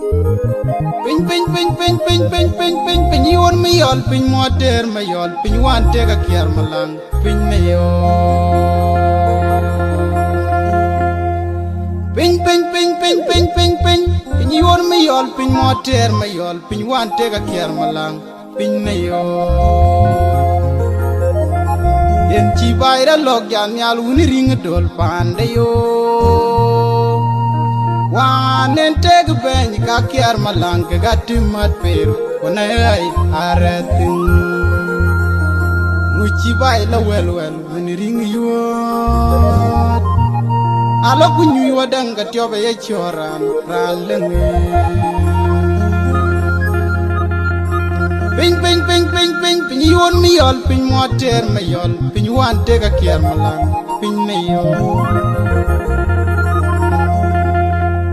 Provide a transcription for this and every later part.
pin pin pin pin pin pin pin pin pin yon mi yol pin moter ma yol pin wan te ga kier malang pin me yo pin pin pin pin pin pin pin pin yon mi yol pin moter ma yol pin wan te ga kier malang pin me yo yen chi bayra lok yan yal wuni ring dol pande yo wanen teg ben ka kier malang ga timat peru kona ay aratin muchi bay la wel wel wuni ring yo alo kunyu wadang ga tiobe ye choran ran lenge pin pin pin pin pin pin yon mi yol pin moter ma yol pin wan te ga kier malang pin me yo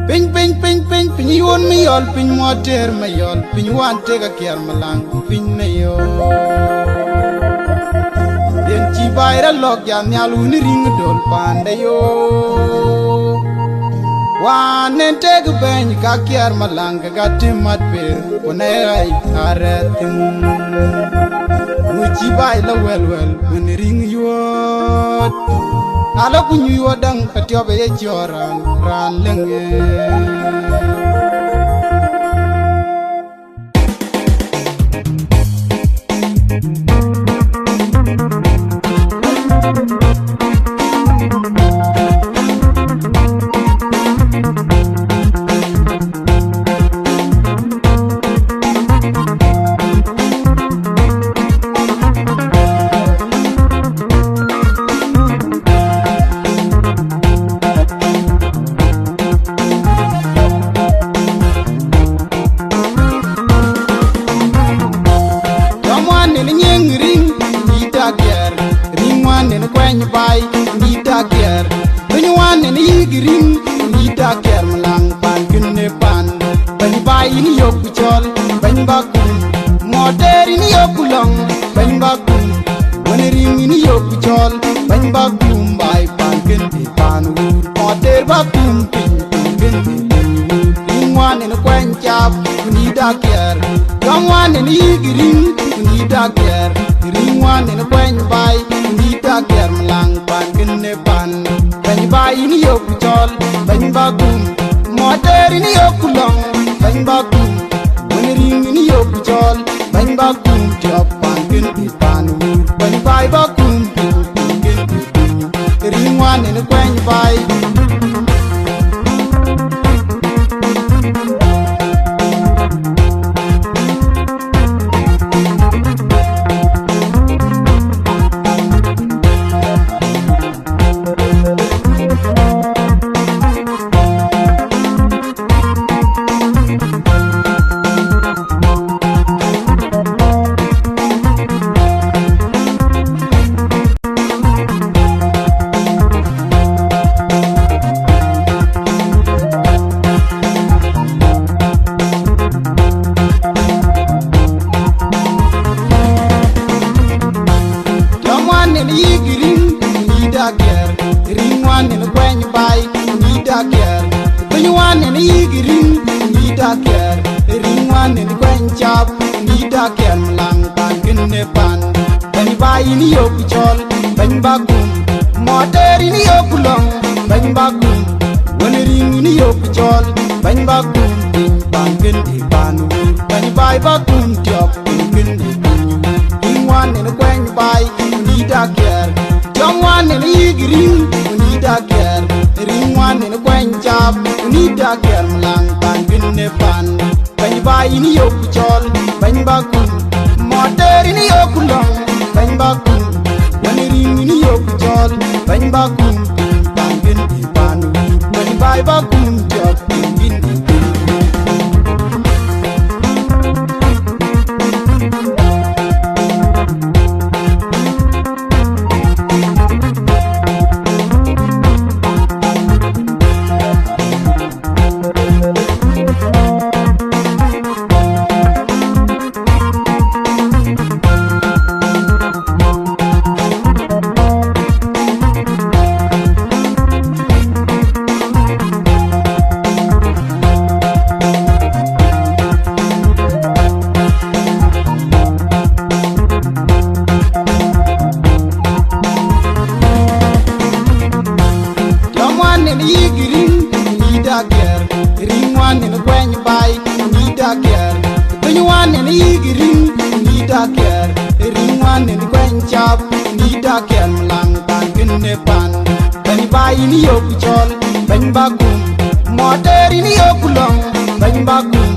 pin pin pin pin pin yon mi yol pin moter ma yol pin wan te ga kier malang pin me yo yen chi bayra lok ya nyal wuni ring dol pande yo wanen teg ben ka kier malang ga timat per wona ay aratin muchi bay la wel wel wuni ring yot ala kunyu yodang ka tiobe ye joran ran lenge bay ni taker bani wane ni girin ni taker malang pan kinne pan bani bay ni yoku chol bani bakum moter ni yoku long bani bakum wani ring ni yoku chol bani bakum bay pan kinne pan wur moter bakum pin kinne ni wane ni kwen chap ni taker dom wane ni girin ni taker ring wane ni kwen bay ni taker malang pan kinne pan bani bay ni yoku chol bani bakum moter ni yoku long bani bakum wani ring ni yoku chol bani bakum tiop pan kinne pan wur bani bay bakum kinne ring wane ni kwen bay ring one in a when you buy need a care when you want in a ring need a care ring one in a when chop need a care lang pan in a pan when you buy in your pichol when bakum motor in your long when bakum when you ring in your pichol when bakum pan in a pan when you buy bakum chop in ring one in a when you buy need a care young one in a green need a care ring one in a when job need a care lang pan in a pan when you buy in your pichol when bakum motor in your long when bakum when you ring in your pichol when bakum pan in a pan when you buy bakum job in wan ne gwen bai ni da ger ben wan ne yigirin ni da ger rin wan ne gwen chap ni da ger lang ban kin ne pan ben bai ni yok chol ben bagum moderi ni yok long ben bagum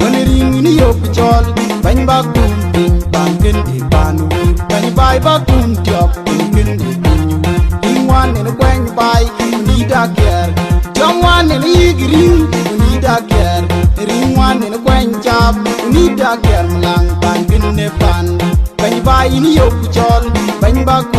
woni ring ni yok chol ben bagum bin ban kin di panu ben bai bagum tiop kin di pinu rin wan ne gwen bai ni da ger jom wan ne yigirin ni da ger ring wan ne gwen chap ni da ger lang ban kin ne pan ben bai ni yok chol ben bagum